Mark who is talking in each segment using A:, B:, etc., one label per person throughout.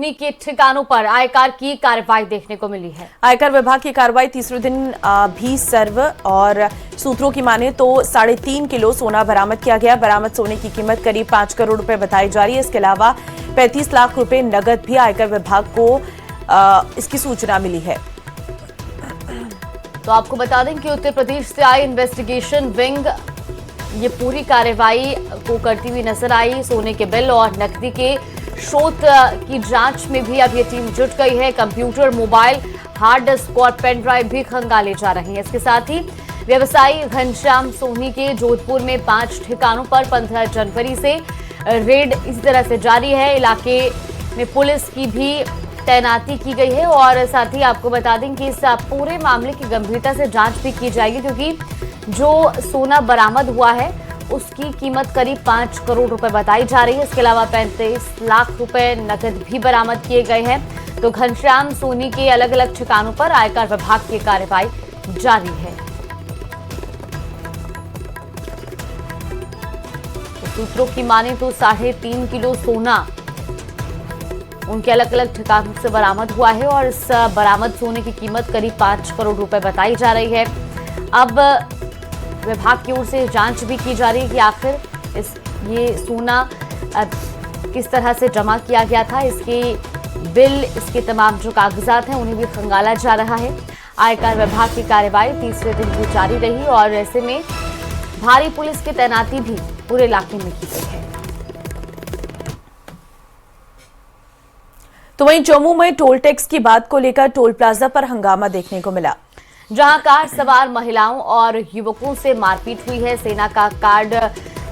A: सोनी के ठिकानों पर आयकर की कार्रवाई देखने को मिली है।
B: आयकर विभाग की कार्रवाई तीसरे दिन भी सर्व और सूत्रों की माने तो 3.5 किलो सोना बरामद किया गया। बरामद सोने की कीमत करीब 5 करोड़ रुपए बताई जा रही है। इसके अलावा 35 लाख रुपए नगद भी आयकर विभाग को इसकी सूचना मिली है।
A: तो आपको बता दें कि उत्तर प्रदेश से आई इन्वेस्टिगेशन विंग ये पूरी कार्रवाई को करती हुई नजर आई। सोने के बिल और नकदी के स्रोत की जांच में भी अब ये टीम जुट गई है। कंप्यूटर, मोबाइल, हार्ड डिस्क और पेन ड्राइव भी खंगाले जा रहे हैं। इसके साथ ही व्यवसायी घनश्याम सोनी के जोधपुर में 5 ठिकानों पर 15 जनवरी से रेड इसी तरह से जारी है। इलाके में पुलिस की भी तैनाती की गई है और साथ ही आपको बता दें कि इस पूरे मामले की गंभीरता से जांच भी की जाएगी, क्योंकि जो सोना बरामद हुआ है उसकी कीमत करीब 5 करोड़ रुपए बताई जा रही है। इसके अलावा 35 लाख रुपए नकद भी बरामद किए गए हैं। तो घनश्याम सोनी के अलग अलग ठिकानों पर आयकर विभाग की कार्रवाई जारी है। तो सूत्रों की माने तो 3.5 किलो सोना उनके अलग अलग ठिकानों से बरामद हुआ है और इस बरामद सोने की कीमत करीब 5 करोड़ रुपए बताई जा रही है। अब विभाग की ओर से जांच भी की जा रही है कि आखिर ये सोना किस तरह से जमा किया गया था। इसके बिल, इसके तमाम जो कागजात हैं उन्हें भी खंगाला जा रहा है। आयकर विभाग की कार्रवाई तीसरे दिन भी जारी रही और ऐसे में भारी पुलिस की तैनाती भी पूरे इलाके में की गई है।
B: तो वहीं जम्मू में टोल टैक्स की बात को लेकर टोल प्लाजा पर हंगामा देखने को मिला,
A: जहां कार सवार महिलाओं और युवकों से मारपीट हुई है। सेना का कार्ड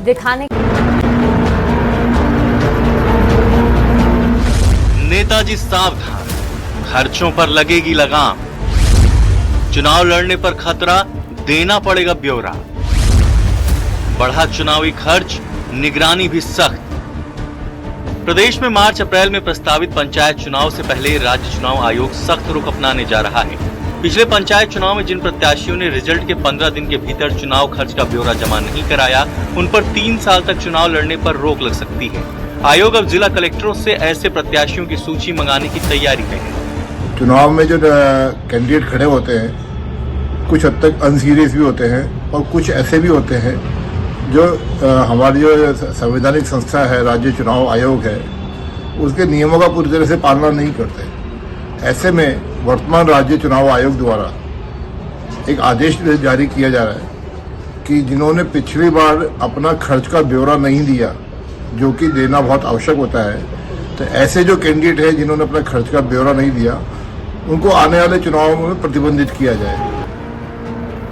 A: दिखाने
C: नेताजी सावधान, खर्चों पर लगेगी लगाम, चुनाव लड़ने पर खतरा, देना पड़ेगा ब्यौरा, बढ़ा चुनावी खर्च, निगरानी भी सख्त। प्रदेश में मार्च अप्रैल में प्रस्तावित पंचायत चुनाव से पहले राज्य चुनाव आयोग सख्त रुख अपनाने जा रहा है। पिछले पंचायत चुनाव में जिन प्रत्याशियों ने रिजल्ट के 15 दिन के भीतर चुनाव खर्च का ब्यौरा जमा नहीं कराया, उन पर 3 साल तक चुनाव लड़ने पर रोक लग सकती है। आयोग अब जिला कलेक्टरों से ऐसे प्रत्याशियों की सूची मंगाने की तैयारी में है।
D: चुनाव में जो कैंडिडेट खड़े होते हैं कुछ हद तक अनसीरियस भी होते हैं और कुछ ऐसे भी होते हैं जो हमारी जो संवैधानिक संस्था है, राज्य चुनाव आयोग है, उसके नियमों का पूरी तरह से पालना नहीं करते। ऐसे में वर्तमान राज्य चुनाव आयोग द्वारा एक आदेश जारी किया जा रहा है कि जिन्होंने पिछली बार अपना खर्च का ब्यौरा नहीं दिया, जो कि देना बहुत आवश्यक होता है, तो ऐसे जो कैंडिडेट है जिन्होंने अपना खर्च का ब्यौरा नहीं दिया, उनको आने वाले चुनाव में प्रतिबंधित किया जाए।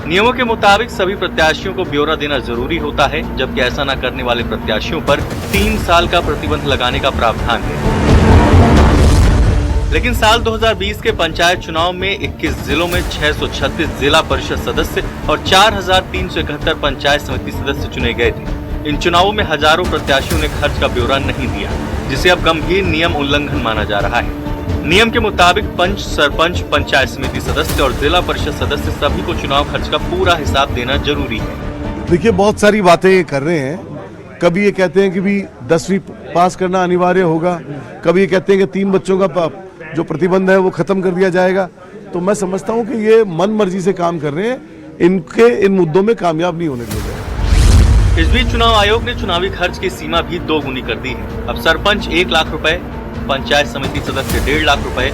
C: नियमों के मुताबिक सभी प्रत्याशियों को ब्यौरा देना जरूरी होता है, जबकि ऐसा न करने वाले प्रत्याशियों पर 3 साल का प्रतिबंध लगाने का प्रावधान है। लेकिन साल 2020 के पंचायत चुनाव में 21 जिलों में 636 जिला परिषद सदस्य और 4371 पंचायत समिति सदस्य चुने गए थे। इन चुनावों में हजारों प्रत्याशियों ने खर्च का ब्यौरा नहीं दिया, जिसे अब गंभीर नियम उल्लंघन माना जा रहा है। नियम के मुताबिक पंच, सरपंच, पंचायत समिति सदस्य और जिला परिषद सदस्य सभी को चुनाव खर्च का पूरा हिसाब देना जरूरी है।
E: देखिए, बहुत सारी बातें ये कर रहे हैं। कभी ये कहते हैं कि भी 10वीं पास करना अनिवार्य होगा, कभी ये कहते हैं कि 3 बच्चों का जो प्रतिबंध है वो खत्म कर दिया जाएगा। तो मैं समझता हूँ कि ये मन मर्जी से काम कर रहे हैं, इन मुद्दों में कामयाब नहीं होने दिया जाएगा।
C: इस बीच चुनाव आयोग ने चुनावी खर्च की सीमा भी 2 गुनी कर दी है। अब सरपंच 1 लाख रुपए, पंचायत समिति सदस्य 1.5 लाख रुपए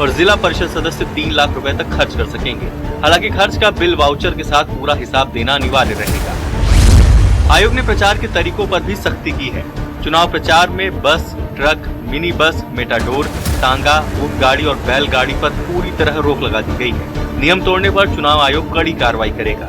C: और जिला परिषद सदस्य 3 लाख रुपए तक खर्च कर सकेंगे। हालांकि खर्च का बिल वाउचर के साथ पूरा हिसाब देना अनिवार्य रहेगा। आयोग ने प्रचार के तरीकों पर भी सख्ती की है। चुनाव प्रचार में बस, ट्रक, मिनी बस, मेटाडोर, तांगा, ऊंट गाड़ी और बैलगाड़ी पर पूरी तरह रोक लगा दी गई है। नियम तोड़ने पर चुनाव आयोग कड़ी कार्रवाई करेगा।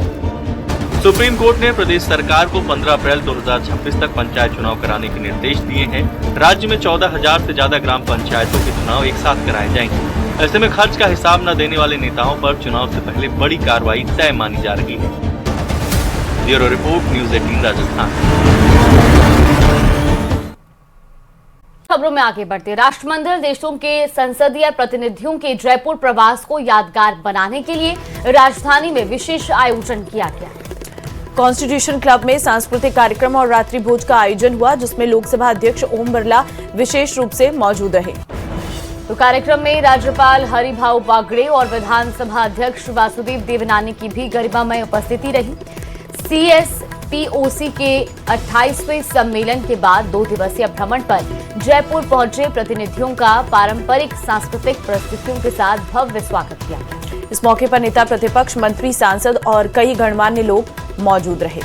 C: सुप्रीम कोर्ट ने प्रदेश सरकार को 15 अप्रैल 2026 तक पंचायत चुनाव कराने के निर्देश दिए हैं। राज्य में 14,000 से ज्यादा ग्राम पंचायतों के चुनाव एक साथ कराए जाएंगे। ऐसे में खर्च का हिसाब न देने वाले नेताओं पर चुनाव से पहले बड़ी कार्रवाई तय मानी जा रही है। Bureau report, news 18 Rajasthan.
A: खबरों में आगे बढ़ते, राष्ट्रमंडल देशों के संसदीय प्रतिनिधियों के जयपुर प्रवास को यादगार बनाने के लिए राजधानी में विशेष आयोजन किया गया।
B: कॉन्स्टिट्यूशन क्लब में सांस्कृतिक कार्यक्रम और रात्रि भोज का आयोजन हुआ, जिसमें लोकसभा अध्यक्ष ओम बिरला विशेष रूप से मौजूद रहे।
A: तो कार्यक्रम में राज्यपाल हरिभाऊ बागड़े और विधानसभा अध्यक्ष वासुदेव देवनानी की भी गरिमामय उपस्थिति रही। CSPOC के 28वें सम्मेलन के बाद 2 दिवसीय भ्रमण पर जयपुर पहुंचे प्रतिनिधियों का पारंपरिक सांस्कृतिक प्रस्तुतियों के साथ भव्य स्वागत किया।
B: इस मौके पर नेता प्रतिपक्ष, मंत्री, सांसद और कई गणमान्य लोग मौजूद रहे।